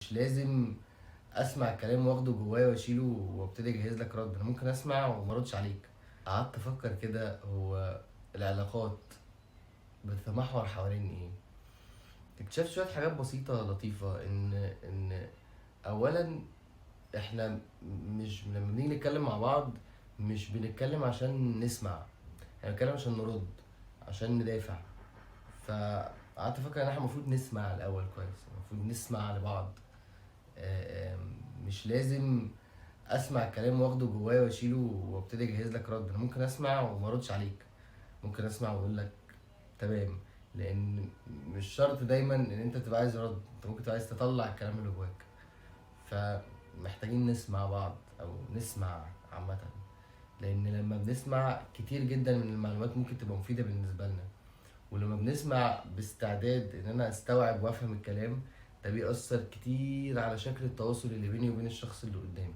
مش لازم اسمع الكلام واخده جوايا واشيله وابتدي اجهز لك رد. انا ممكن اسمع وما اردش عليك. قعدت افكر كده، هو العلاقات بتتمحور حوالين ايه؟ اكتشفت شويه حاجات بسيطه لطيفه، ان اولا احنا مش لما بنيجي نتكلم مع بعض مش بنتكلم عشان نسمع، احنا بنتكلم عشان نرد، عشان ندافع. فقعدت افكر ان احنا المفروض نسمع الاول كويس، المفروض نسمع لبعض. مش لازم اسمع الكلام واخده جوايا واشيله وابتدي اجهز لك رد. انا ممكن اسمع وما اردش عليك، ممكن اسمع واقول لك تمام، لان مش شرط دايما ان انت تبقى عايز رد، انت ممكن تبقى عايز تطلع الكلام اللي جواك. فمحتاجين نسمع بعض او نسمع عامة، لان لما بنسمع كتير جدا من المعلومات ممكن تبقى مفيدة بالنسبة لنا. ولما بنسمع باستعداد ان انا استوعب وافهم الكلام، ده بيأثر كتير على شكل التواصل اللي بيني وبين الشخص اللي قدامي.